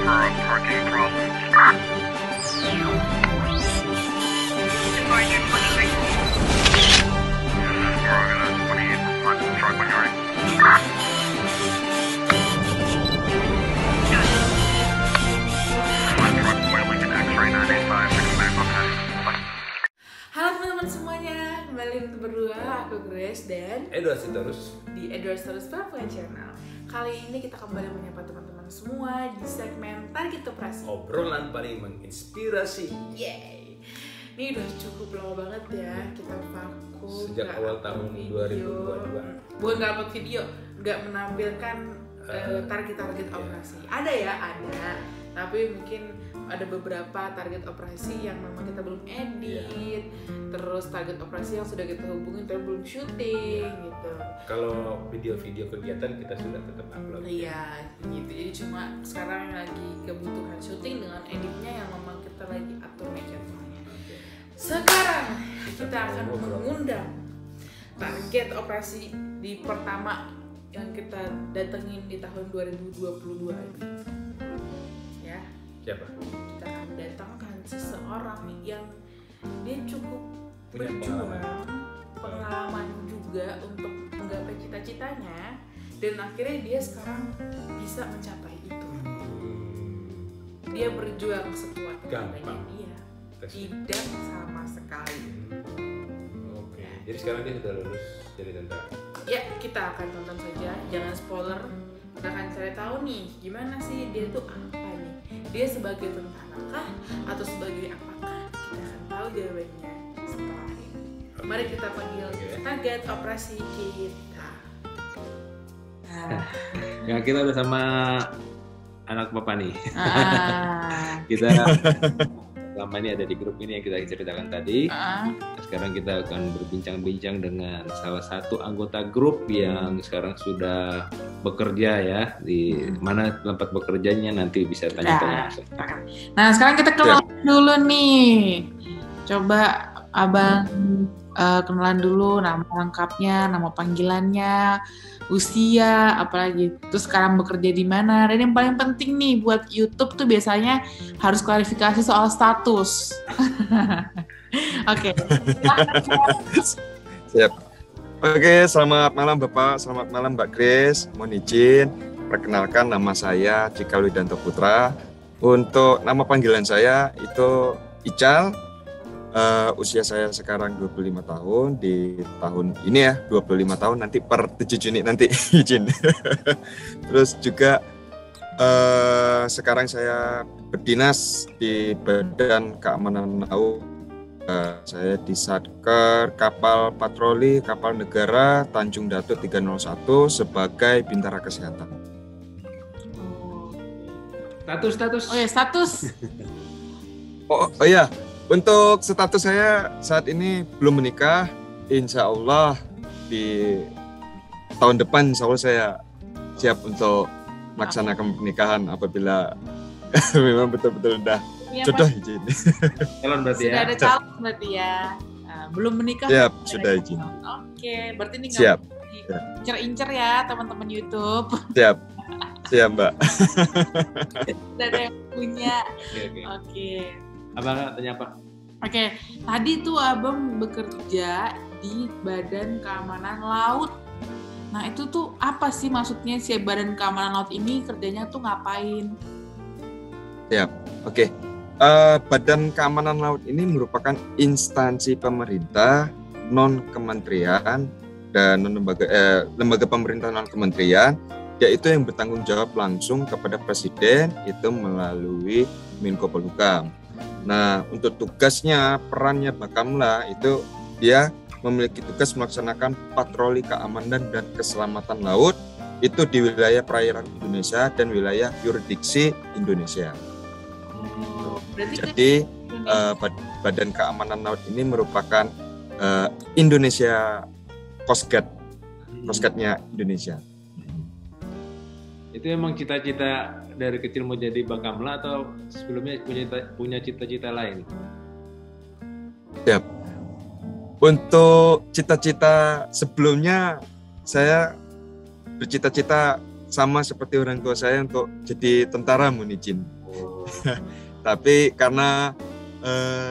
Halo teman-teman semuanya, kembali untuk berdua, aku Grace dan Edward Sitorus di Edward Sitorus Papua Channel. Kali ini kita kembali menyapa teman-teman semua di segmen Target Operasi. obrolan paling menginspirasi. Yeay, ini udah cukup lama banget ya kita vakum Sejak awal tahun 2022. Bukan nggak upload video, nggak menampilkan target-target operasi. Ada ya, ada. Tapi mungkin ada beberapa target operasi yang memang kita belum edit, terus target operasi yang sudah kita hubungin tapi belum syuting gitu. Kalau video-video kegiatan kita sudah tetap upload. Iya, gitu. Jadi cuma sekarang lagi kebutuhan syuting dengan editnya yang memang kita lagi atur jadwalnya. Sekarang kita akan mengundang target operasi di pertama yang kita datengin di tahun 2022 ini. Ya. Siapa? Kita akan datangkan seseorang yang dia cukup Punya berjuang, pengalaman juga untuk menggapai cita-citanya, dan akhirnya dia sekarang bisa mencapai itu. Dia berjuang sekuat tenaganya dia, tidak sama sekali. Oke. Jadi sekarang dia sudah lulus jadi tentara. Ya, kita akan tonton saja, jangan spoiler. Kita akan cari tahu nih, gimana sih dia tuh apa nih? Dia sebagai tentara kah? Atau sebagai apakah? Kita akan tahu jawabannya setelah ini. Mari kita panggil target operasi kita. Ya, kita udah sama anak bapak nih. Kita selama ini ada di grup ini yang kita ceritakan tadi. Sekarang kita akan berbincang-bincang dengan salah satu anggota grup yang sekarang sudah bekerja ya. Di mana tempat bekerjanya nanti bisa tanya-tanya. Nah, sekarang kita kenalan dulu nih. Coba Abang kenalan dulu nama lengkapnya, nama panggilannya, usia, apalagi. Terus sekarang bekerja di mana? Dan yang paling penting nih buat YouTube tuh biasanya harus klarifikasi soal status. Oke. Siap. Oke, selamat malam Bapak, selamat malam Mbak Grace. Mohon izin, perkenalkan nama saya Cika Widanto Putra. Untuk nama panggilan saya itu Ical. Usia saya sekarang 25 tahun, di tahun ini ya 25 tahun, nanti per 7 Juni nanti izin. Terus juga sekarang saya berdinas di Badan Keamanan Laut. Saya di Satker Kapal Patroli Kapal Negara Tanjung Datuk 301 sebagai Bintara Kesehatan. Status. Oh ya, status. Oh iya. Untuk status saya saat ini belum menikah, insya Allah di tahun depan insya Allah saya siap untuk melaksanakan pernikahan apabila memang betul-betul udah jodoh izin. Calon berarti Sudah ya. ada calon berarti ya. Nah, belum menikah. Siap, sudah izin. Oke, berarti ini Siap. Incer-incer ya teman-teman YouTube. Siap, siap Mbak. Sudah ada yang punya. Oke. Abang tanya apa? Oke, tadi tuh Abang bekerja di Badan Keamanan Laut. Nah, itu tuh apa sih maksudnya si Badan Keamanan Laut ini kerjanya tuh ngapain? Siap, oke. Badan Keamanan Laut ini merupakan instansi pemerintah non-kementerian dan lembaga pemerintah non-kementerian, yaitu yang bertanggung jawab langsung kepada Presiden itu melalui Menko Polhukam. Nah, untuk tugasnya, perannya Bakamla itu dia memiliki tugas melaksanakan patroli keamanan dan keselamatan laut itu di wilayah perairan Indonesia dan wilayah yurisdiksi Indonesia. Jadi Badan Keamanan Laut ini merupakan Indonesia Coast Guard-nya Indonesia. Itu emang cita-cita dari kecil mau jadi Bakamla atau sebelumnya punya cita-cita lain? Siap. Untuk cita-cita sebelumnya saya bercita-cita sama seperti orang tua saya untuk jadi tentara Municin. Tapi karena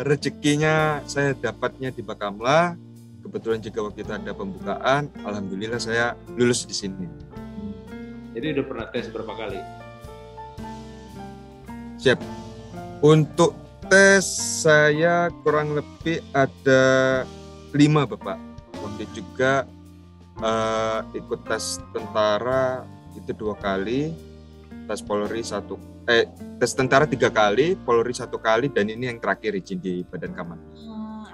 rezekinya saya dapatnya di Bakamla, kebetulan juga waktu itu ada pembukaan, alhamdulillah saya lulus di sini. Jadi udah pernah tes berapa kali? Siap. Untuk tes saya kurang lebih ada 5 Bapak. Waktu juga ikut tes tentara itu 2 kali, tes Polri tes tentara 3 kali, Polri 1 kali, dan ini yang terakhir izin di Badan Kaman.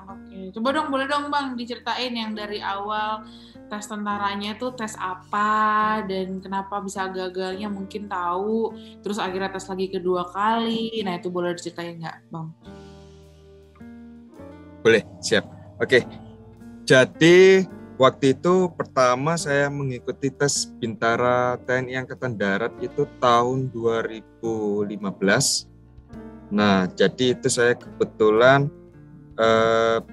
Oke. Coba dong, boleh dong Bang diceritain yang dari awal tes tentaranya tuh tes apa dan kenapa bisa gagalnya mungkin tahu, terus akhirnya tes lagi kedua kali. Nah itu boleh diceritain nggak Bang? Boleh, siap. Oke. Jadi waktu itu pertama saya mengikuti tes Bintara TNI Angkatan Darat itu tahun 2015. Nah, jadi itu saya kebetulan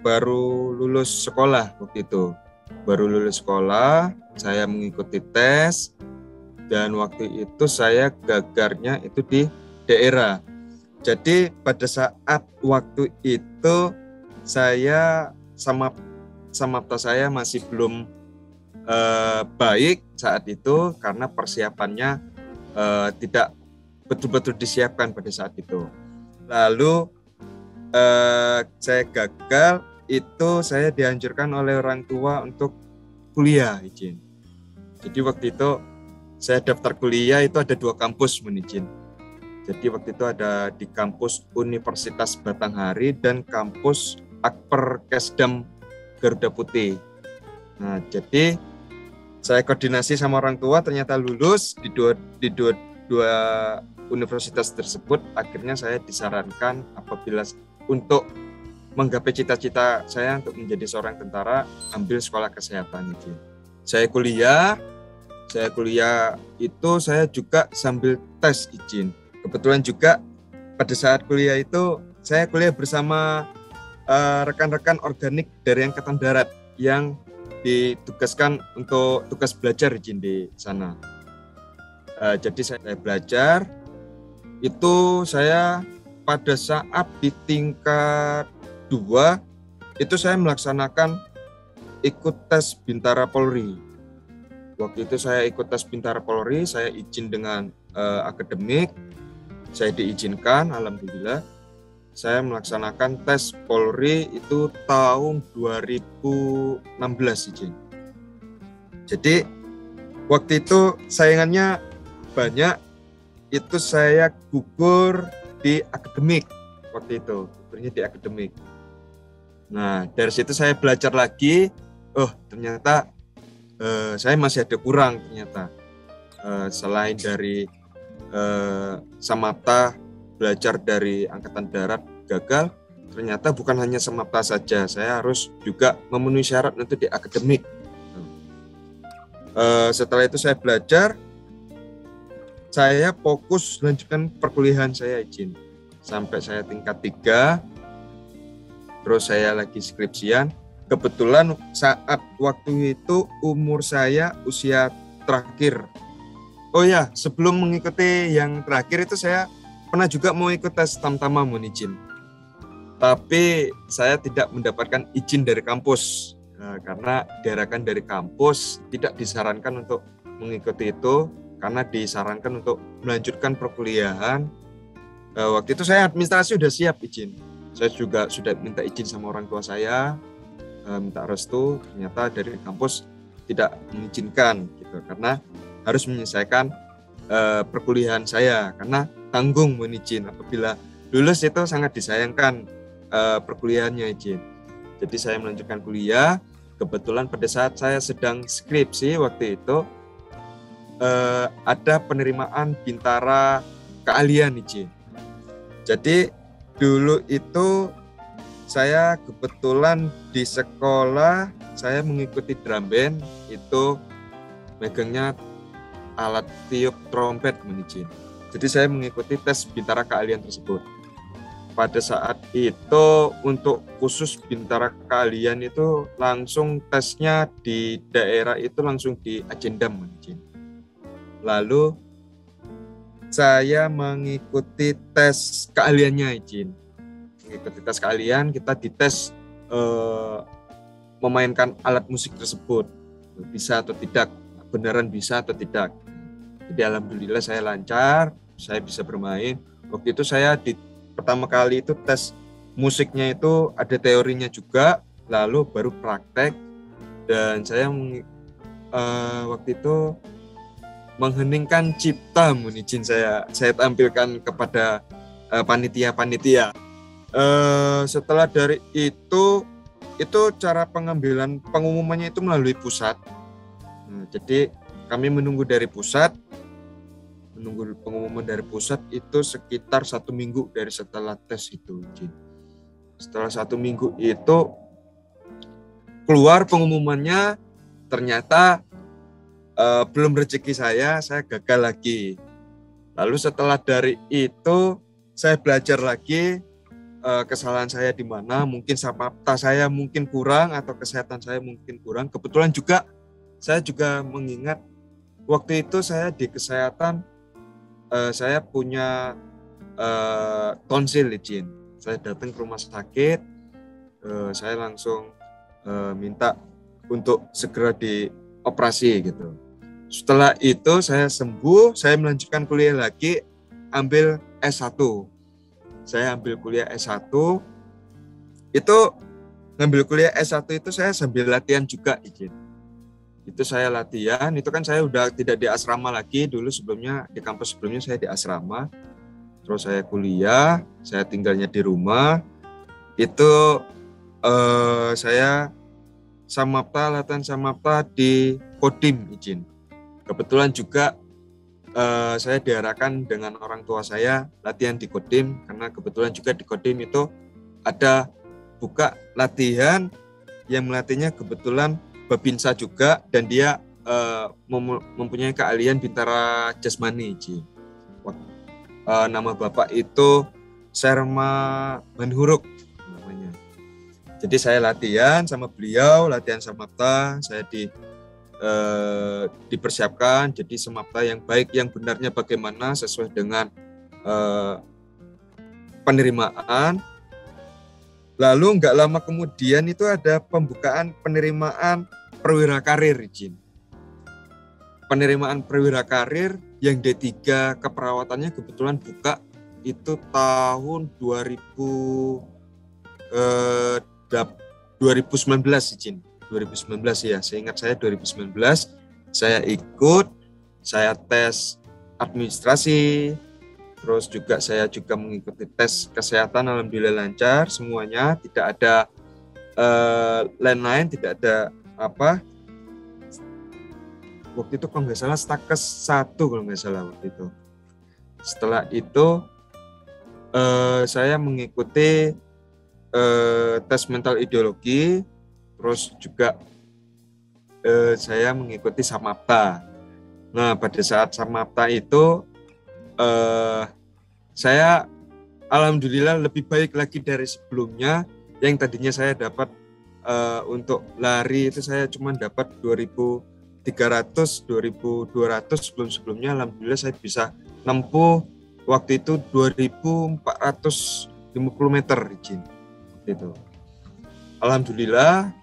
baru lulus sekolah waktu itu. Baru lulus sekolah, saya mengikuti tes, dan waktu itu saya gagarnya itu di daerah. Jadi pada saat waktu itu saya samapta saya masih belum baik saat itu karena persiapannya tidak betul-betul disiapkan pada saat itu. Lalu saya gagal, itu saya dianjurkan oleh orang tua untuk kuliah izin. Jadi waktu itu saya daftar kuliah itu ada 2 kampus izin. Jadi waktu itu ada di kampus Universitas Batanghari dan kampus Akper Kesdam Garuda Putih. Nah, jadi saya koordinasi sama orang tua, ternyata lulus di dua universitas tersebut. Akhirnya saya disarankan apabila untuk menggapai cita-cita saya untuk menjadi seorang tentara, ambil sekolah kesehatan itu. Saya kuliah itu saya juga sambil tes izin. Kebetulan juga pada saat kuliah itu saya kuliah bersama rekan-rekan organik dari Angkatan Darat yang ditugaskan untuk tugas belajar izin di sana. Jadi saya belajar itu saya pada saat di tingkat 2 itu saya melaksanakan ikut tes Bintara Polri. Waktu itu saya ikut tes Bintara Polri, saya izin dengan akademik, saya diizinkan, alhamdulillah. Saya melaksanakan tes Polri itu tahun 2016 izin. Jadi waktu itu saingannya banyak, itu saya gugur di akademik waktu itu, gugurnya di akademik. Nah, dari situ saya belajar lagi. Oh, ternyata saya masih ada kurang ternyata. Selain dari samapta, belajar dari Angkatan Darat gagal, ternyata bukan hanya samapta saja. Saya harus juga memenuhi syarat untuk di akademik. Setelah itu saya belajar, saya fokus lanjutkan perkuliahan saya izin. Sampai saya tingkat 3, terus saya lagi skripsian. Kebetulan saat waktu itu umur saya usia terakhir. Oh ya, sebelum mengikuti yang terakhir itu saya pernah juga mau ikut tes Tamtama izin. Tapi saya tidak mendapatkan izin dari kampus. Karena diarahkan dari kampus, tidak disarankan untuk mengikuti itu, karena disarankan untuk melanjutkan perkuliahan. Waktu itu saya administrasi udah siap izin. Saya juga sudah minta izin sama orang tua saya, minta restu, ternyata dari kampus tidak mengizinkan gitu, karena harus menyelesaikan perkuliahan saya, karena tanggung izin. Apabila lulus itu sangat disayangkan perkuliahannya izin. Jadi saya melanjutkan kuliah. Kebetulan pada saat saya sedang skripsi waktu itu ada penerimaan Bintara keahlian izin. Jadi dulu itu saya kebetulan di sekolah saya mengikuti drum band, itu megangnya alat tiup trompet izin. Jadi saya mengikuti tes Bintara keahlian tersebut. Pada saat itu untuk khusus Bintara keahlian itu langsung tesnya di daerah itu langsung di Ajendam izin. lalu saya mengikuti tes keahliannya, izin. Mengikuti tes keahlian, kita dites memainkan alat musik tersebut. Bisa atau tidak, beneran bisa atau tidak. Jadi alhamdulillah saya lancar, saya bisa bermain. Waktu itu saya pertama kali itu tes musiknya itu ada teorinya juga, lalu baru praktek. Dan saya waktu itu mengheningkan cipta, izin saya tampilkan kepada panitia. Setelah dari itu cara pengambilan pengumumannya itu melalui pusat. Jadi kami menunggu pengumuman dari pusat itu sekitar 1 minggu dari setelah tes itu. Setelah 1 minggu itu keluar pengumumannya, ternyata belum rezeki saya gagal lagi. Lalu setelah dari itu saya belajar lagi, kesalahan saya di mana, mungkin samapta saya mungkin kurang atau kesehatan saya mungkin kurang. Kebetulan juga saya juga mengingat waktu itu saya di kesehatan saya punya tonsil, izin. Saya datang ke rumah sakit, saya langsung minta untuk segera dioperasi gitu. Setelah itu saya sembuh, saya melanjutkan kuliah lagi, ambil S1. Saya ambil kuliah S1, itu ngambil kuliah S1 itu saya sambil latihan juga, izin. Itu saya latihan, itu kan saya udah tidak di asrama lagi, dulu sebelumnya di kampus sebelumnya saya di asrama. Terus saya kuliah, saya tinggalnya di rumah. Itu saya latihan samapta di Kodim, izin. Kebetulan juga saya diarahkan dengan orang tua saya latihan di Kodim, karena kebetulan juga di Kodim itu ada buka latihan yang melatihnya kebetulan Babinsa juga, dan dia mempunyai keahlian bintara jasmani. Nama bapak itu Serma Manhuruk namanya. Jadi saya latihan sama beliau, latihan samapta, saya dipersiapkan jadi samapta yang baik, yang benarnya bagaimana sesuai dengan penerimaan. Lalu nggak lama kemudian itu ada pembukaan penerimaan perwira karir, izin. Penerimaan perwira karir yang D3 keperawatannya kebetulan buka itu tahun 2019, izin. 2019 ya, seingat saya 2019 saya ikut, saya tes administrasi, terus juga saya juga mengikuti tes kesehatan, alhamdulillah lancar semuanya, tidak ada lain-lain, tidak ada apa. Waktu itu kalau nggak salah stakes 1 kalau nggak salah waktu itu. Setelah itu saya mengikuti tes mental ideologi, terus juga saya mengikuti samapta. Nah pada saat samapta itu saya alhamdulillah lebih baik lagi dari sebelumnya. Yang tadinya saya dapat untuk lari itu saya cuma dapat 2.300, 2.200, sebelumnya alhamdulillah saya bisa nempuh waktu itu 2.450 meter, izin. Itu alhamdulillah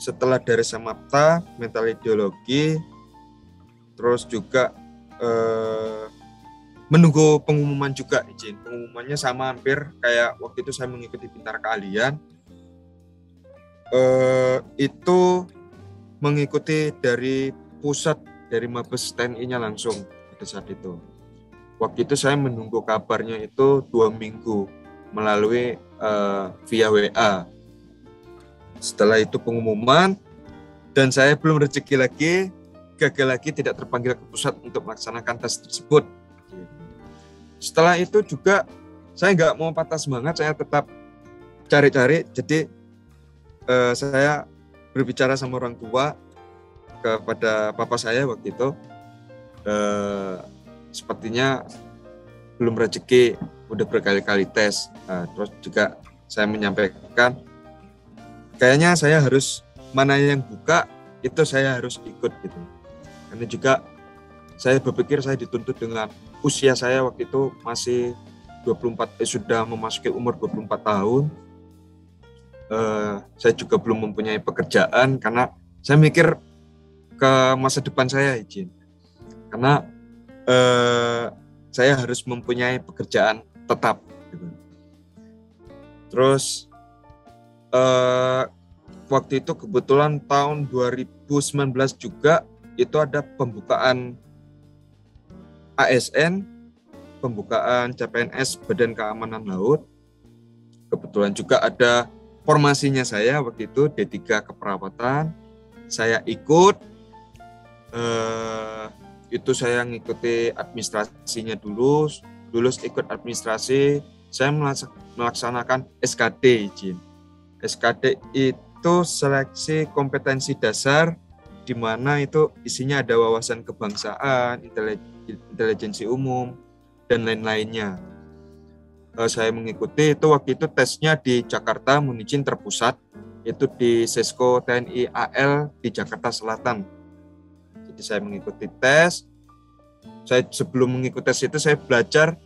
setelah dari samapta mental ideologi, terus juga menunggu pengumuman juga, izin. Pengumumannya sama hampir kayak waktu itu saya mengikuti bintara keahlian, itu mengikuti dari pusat, dari Mabes TNI-nya langsung pada saat itu. Waktu itu saya menunggu kabarnya itu 2 minggu melalui via WA. Setelah itu pengumuman, dan saya belum rezeki lagi, gagal lagi, tidak terpanggil ke pusat untuk melaksanakan tes tersebut. Setelah itu juga saya nggak mau patah semangat, saya tetap cari-cari. Jadi saya berbicara sama orang tua, kepada papa saya waktu itu, sepertinya belum rezeki, udah berkali-kali tes. Terus juga saya menyampaikan, kayaknya saya harus, mana yang buka itu saya harus ikut gitu. Karena juga saya berpikir saya dituntut dengan usia saya waktu itu masih 24, sudah memasuki umur 24 tahun. Saya juga belum mempunyai pekerjaan karena saya mikir ke masa depan saya, izin. Karena saya harus mempunyai pekerjaan tetap. Gitu. Terus waktu itu kebetulan tahun 2019 juga itu ada pembukaan ASN, pembukaan CPNS Badan Keamanan Laut. Kebetulan juga ada formasinya saya waktu itu D3 keperawatan. Saya ikut, itu saya ngikuti administrasinya dulu, lulus ikut administrasi, saya melaksanakan SKD, izin. SKD itu seleksi kompetensi dasar, di mana itu isinya ada wawasan kebangsaan, intelijensi umum, dan lain-lainnya. Saya mengikuti itu waktu itu tesnya di Jakarta, Municin terpusat, itu di Sesko TNI AL di Jakarta Selatan. Jadi saya mengikuti tes. Saya sebelum mengikuti tes itu saya belajar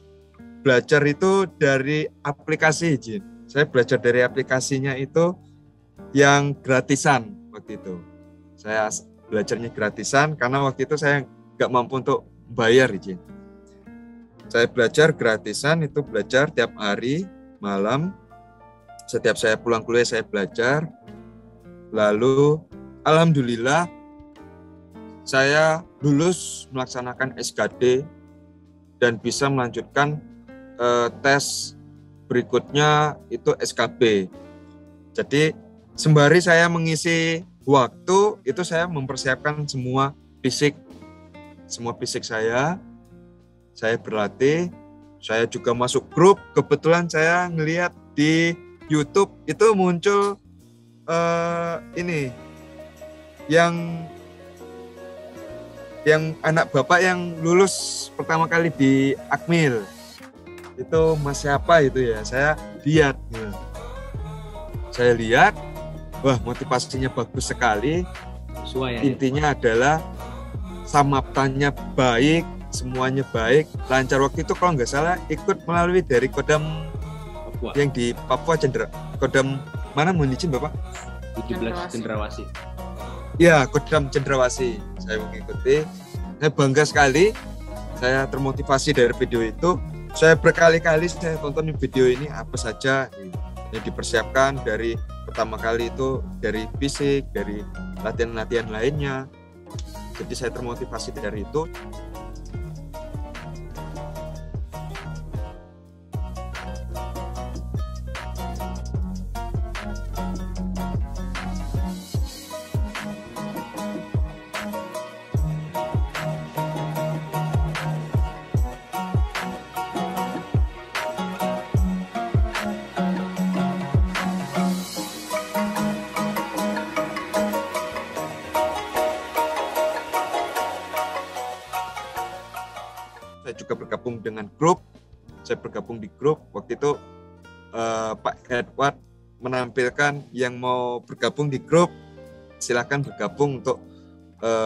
itu dari aplikasi, izin. Saya belajar dari aplikasinya itu yang gratisan waktu itu. Saya belajarnya gratisan karena waktu itu saya nggak mampu untuk bayar, izin. Saya belajar gratisan, itu belajar tiap hari malam. Setiap saya pulang kuliah saya belajar. Lalu alhamdulillah saya lulus melaksanakan SKD dan bisa melanjutkan tes berikutnya itu SKB. Jadi sembari saya mengisi waktu itu saya mempersiapkan semua fisik saya berlatih, saya juga masuk grup. Kebetulan saya ngelihat di YouTube itu muncul ini yang anak bapak yang lulus pertama kali di Akmil. Itu Mas siapa itu ya? Saya lihat. Saya lihat, wah motivasinya bagus sekali. Intinya adalah samaptanya baik, semuanya baik, lancar. Waktu itu kalau nggak salah ikut melalui dari Kodam Papua. Yang di Papua Kodam mana Municin Bapak? 17 Cendrawasih. Ya, Kodam Cendrawasih. Saya mengikuti. Saya bangga sekali. Saya termotivasi dari video itu. Saya berkali-kali saya tonton video ini apa saja yang dipersiapkan dari pertama kali itu dari fisik, dari latihan-latihan lainnya. Jadi saya termotivasi dari itu. Saya juga bergabung dengan grup. Saya bergabung di grup. Waktu itu Pak Edward menampilkan yang mau bergabung di grup, silakan bergabung untuk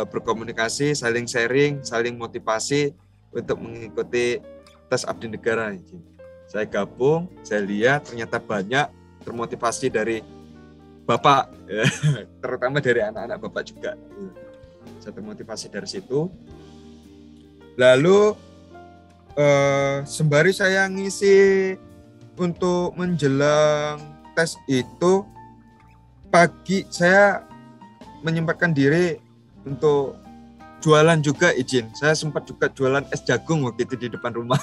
berkomunikasi, saling sharing, saling motivasi untuk mengikuti tes abdi negara. Saya gabung, saya lihat ternyata banyak, termotivasi dari Bapak, terutama dari anak-anak Bapak juga. Saya termotivasi dari situ. Lalu sembari saya ngisi untuk menjelang tes itu, pagi saya menyempatkan diri untuk jualan juga, izin. Saya sempat juga jualan es jagung waktu itu di depan rumah.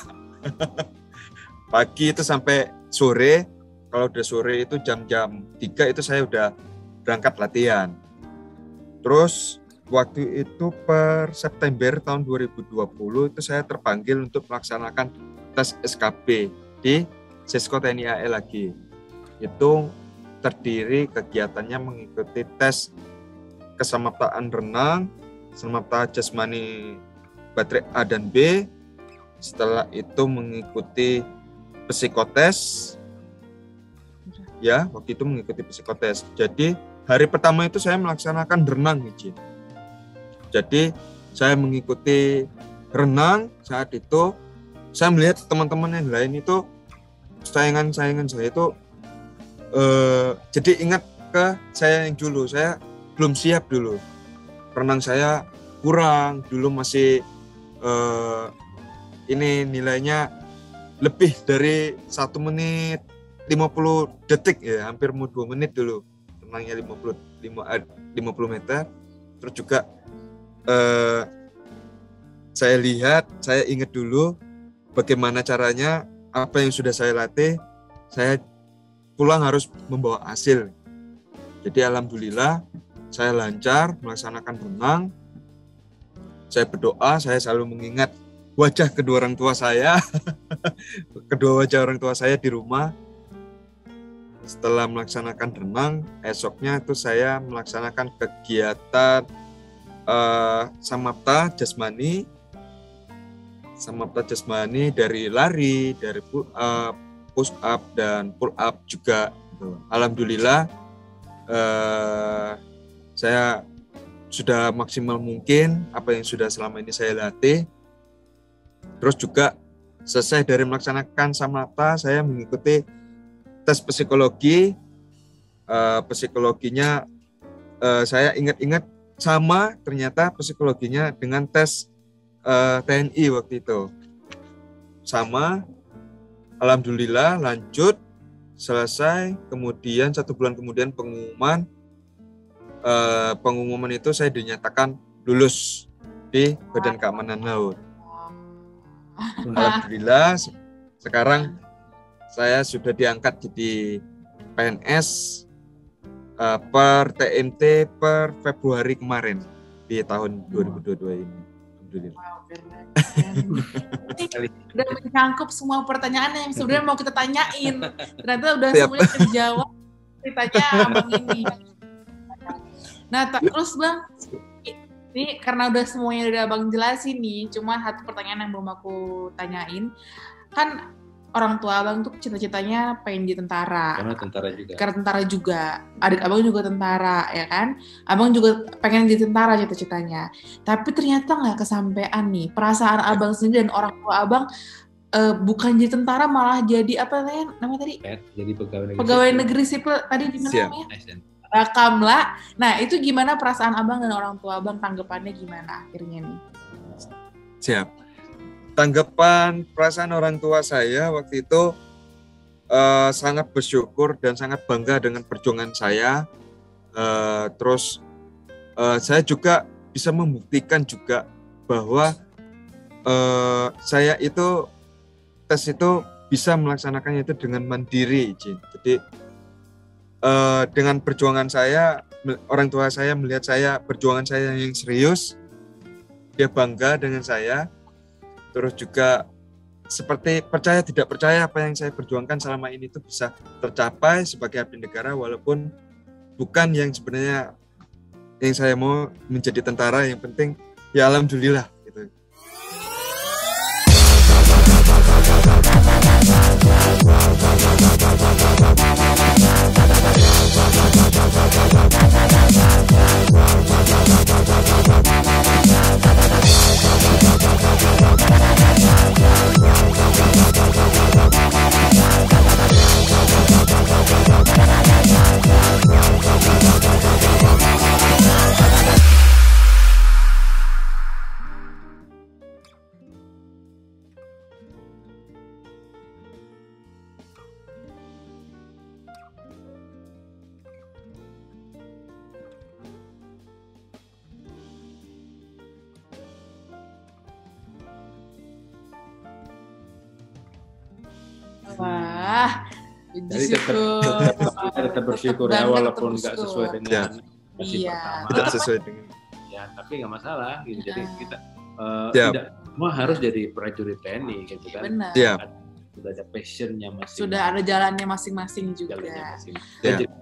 Pagi itu sampai sore. Kalau udah sore itu jam-jam 3 itu saya udah berangkat latihan. Terus waktu itu per September tahun 2020 itu saya terpanggil untuk melaksanakan tes SKB di Sesko TNI AL lagi. Itu terdiri kegiatannya mengikuti tes kesamaptaan renang, samapta jasmani baterai A dan B. Setelah itu mengikuti psikotes. Ya, waktu itu mengikuti psikotes. Jadi hari pertama itu saya melaksanakan renang, izin. Jadi saya mengikuti renang saat itu saya melihat teman-teman yang lain itu saingan-saingan saya itu jadi ingat ke saya yang dulu, saya belum siap dulu, renang saya kurang dulu, masih ini nilainya lebih dari 1 menit 50 detik ya, hampir mau 2 menit dulu renangnya 50 meter. Terus juga saya lihat, saya ingat dulu bagaimana caranya, apa yang sudah saya latih, saya pulang harus membawa hasil. Jadi alhamdulillah saya lancar melaksanakan renang. Saya berdoa, saya selalu mengingat wajah kedua orang tua saya, kedua wajah orang tua saya di rumah. Setelah melaksanakan renang, esoknya itu saya melaksanakan kegiatan samapta jasmani dari lari, dari push up dan pull up juga. Alhamdulillah saya sudah maksimal mungkin apa yang sudah selama ini saya latih. Terus juga selesai dari melaksanakan samapta, saya mengikuti tes psikologi. Psikologinya saya ingat-ingat sama, ternyata psikologinya dengan tes TNI waktu itu sama. Alhamdulillah lanjut, selesai. Kemudian 1 bulan kemudian pengumuman itu saya dinyatakan lulus di Badan Keamanan Laut. Alhamdulillah sekarang saya sudah diangkat jadi PNS per TMT per Februari kemarin di tahun 2022 ini. Wow, udah mencangkup semua pertanyaan yang sebenarnya mau kita tanyain. Ternyata udah semuanya terjawab ceritanya Abang ini. Nah, terus Bang, ini karena udah semuanya udah Abang jelasin nih, cuma satu pertanyaan yang belum aku tanyain. Kan orang tua Abang tuh cita-citanya pengen jadi tentara. Karena tentara juga. Karena tentara juga. Adik Abang juga tentara, ya kan? Abang juga pengen jadi tentara cita-citanya. Tapi ternyata nggak kesampean nih. Perasaan Abang sendiri dan orang tua Abang bukan jadi tentara, malah jadi apa namanya tadi? Jadi pegawai negeri sipil. Tadi gimana namanya? Rakamla. Nah, itu gimana perasaan Abang dan orang tua Abang, tanggapannya gimana akhirnya nih? Siap. Tanggapan perasaan orang tua saya waktu itu sangat bersyukur dan sangat bangga dengan perjuangan saya. Terus saya juga bisa membuktikan juga bahwa saya itu tes itu bisa melaksanakannya itu dengan mandiri, Jin. Jadi dengan perjuangan saya, orang tua saya melihat saya perjuangan saya yang serius, dia bangga dengan saya. Terus juga seperti percaya tidak percaya apa yang saya perjuangkan selama ini itu bisa tercapai sebagai abdi negara, walaupun bukan yang sebenarnya yang saya mau menjadi tentara. Yang penting ya alhamdulillah gitu. Wah, jadi tetap bersyukur ya, walaupun nggak sesuai dengan misi pertama. Tidak sesuai dengan. Ya, tapi nggak masalah gitu. Jadi kita tidak semua harus jadi prajurit TNI gitu kan. Benar. Sudah ada passionnya masing-masing. Sudah ada jalannya masing-masing juga.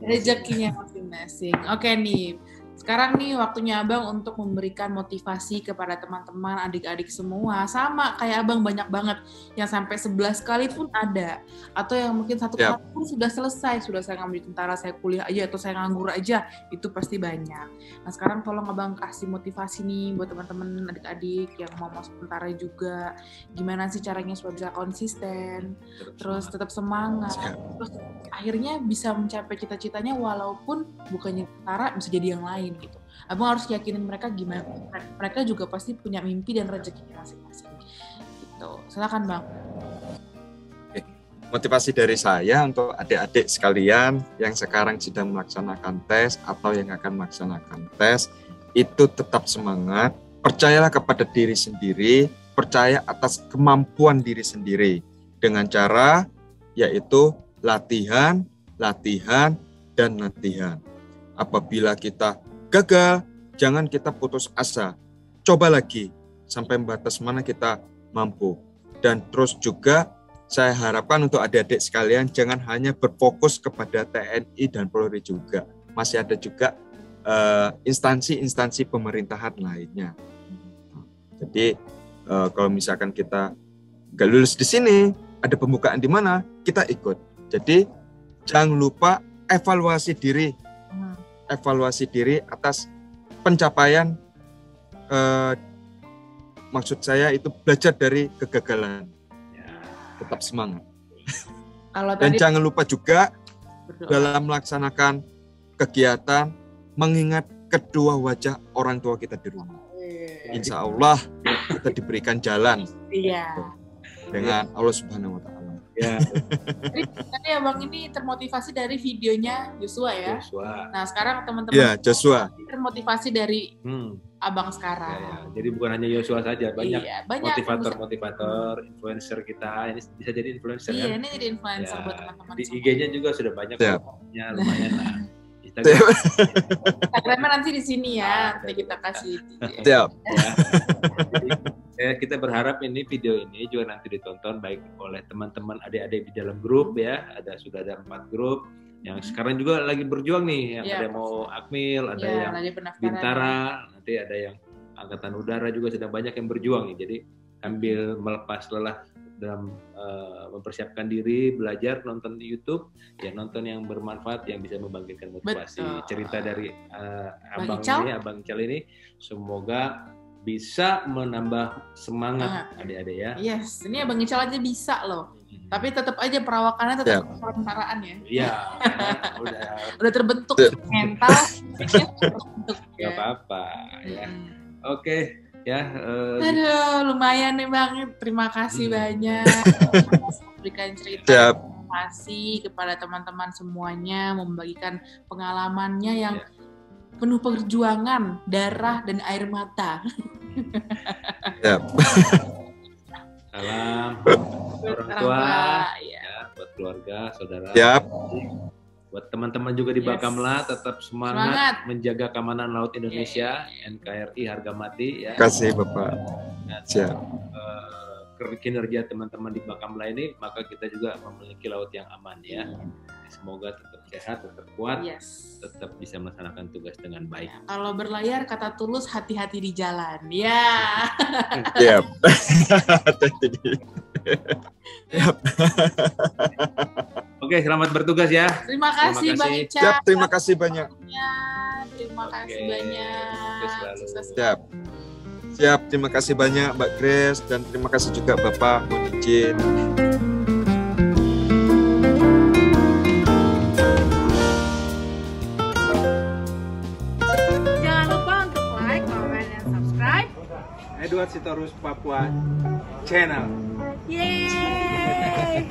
Rezekinya masing-masing. Oke nih, Sekarang nih waktunya Abang untuk memberikan motivasi kepada teman-teman, adik-adik semua. Sama kayak Abang, banyak banget yang sampai 11 kali pun ada. Atau yang mungkin 1 kali pun sudah selesai. Sudah saya ngambil tentara, saya kuliah aja, atau saya nganggur aja. Itu pasti banyak. Nah sekarang tolong Abang kasih motivasi nih buat teman-teman, adik-adik yang mau masuk tentara juga. Gimana sih caranya supaya bisa konsisten, terus tetap semangat, terus akhirnya bisa mencapai cita-citanya walaupun bukannya tentara, bisa jadi yang lain gitu. Abang harus yakinin mereka gimana, mereka juga pasti punya mimpi dan rezekinya masing-masing gitu. Silakan Bang. Motivasi dari saya untuk adik-adik sekalian yang sekarang sedang melaksanakan tes atau yang akan melaksanakan tes, itu tetap semangat, percayalah kepada diri sendiri, percaya atas kemampuan diri sendiri dengan cara yaitu latihan, latihan, dan latihan. Apabila kita gagal, jangan kita putus asa. Coba lagi sampai batas mana kita mampu. Dan terus juga saya harapkan untuk adik-adik sekalian jangan hanya berfokus kepada TNI dan Polri juga. Masih ada juga instansi-instansi pemerintahan lainnya. Jadi kalau misalkan kita nggak lulus di sini, ada pembukaan di mana, kita ikut. Jadi jangan lupa evaluasi diri atas pencapaian. Maksud saya itu belajar dari kegagalan. Tetap semangat. Dan jangan lupa juga dalam melaksanakan kegiatan mengingat kedua wajah orang tua kita di rumah. Insya Allah kita diberikan jalan dengan Allah Subhanahu Wa Taala. Ya. Jadi tadi Abang ini termotivasi dari videonya Joshua ya. Nah sekarang teman-teman Joshua termotivasi dari Abang sekarang. Ya. Jadi bukan hanya Joshua saja, banyak motivator, influencer kita. Ini bisa jadi influencer kan? Ini jadi influencer buat teman-teman. Di IG-nya juga sudah banyak followernya, lumayan lah. Instagramnya nanti di sini ya, nanti kita kasih. Kita berharap ini video ini juga nanti ditonton baik oleh teman-teman adik-adik di dalam grup ya. Sudah ada 4 grup yang sekarang juga lagi berjuang nih. Yang ada mau Akmil, ada yang Bintara, nanti ada yang Angkatan Udara juga sedang banyak yang berjuang nih. Jadi sambil melepas lelah dalam mempersiapkan diri, belajar, nonton di YouTube, ya nonton yang bermanfaat, yang bisa membangkitkan motivasi. Betul. Cerita dari Abang Ical ini, semoga bisa menambah semangat adik-adik ya. Yes, ini Abang Ical aja bisa loh. Tapi tetap aja perawakannya tetap ketentaraan ya. Iya. Udah terbentuk mental, terbentuk. Gak apa-apa ya. Oke. Ya, aduh, lumayan nih Bang. Terima kasih banyak memberikan cerita motivasi kepada teman-teman semuanya, membagikan pengalamannya yang penuh perjuangan, darah dan air mata. Salam orang tua, buat keluarga, saudara. Buat teman-teman juga di Bakamla, tetap semangat menjaga keamanan laut Indonesia, NKRI harga mati ya. Terima kasih Bapak. Siap. Kinerja teman-teman di Bakamla ini, maka kita juga memiliki laut yang aman ya. Semoga tetap sehat, tetap kuat, tetap bisa melaksanakan tugas dengan baik. Kalau berlayar, kata Tulus, hati-hati di jalan. Ya. Siap. Oke, selamat bertugas ya. Terima kasih Bang Ical. Terima kasih banyak. Terima kasih banyak. Siap, terima kasih banyak Mbak Grace, dan terima kasih juga Bapak mohon izin. Jangan lupa untuk like, comment, dan subscribe Edward Sitorus Papua Channel. Yeay.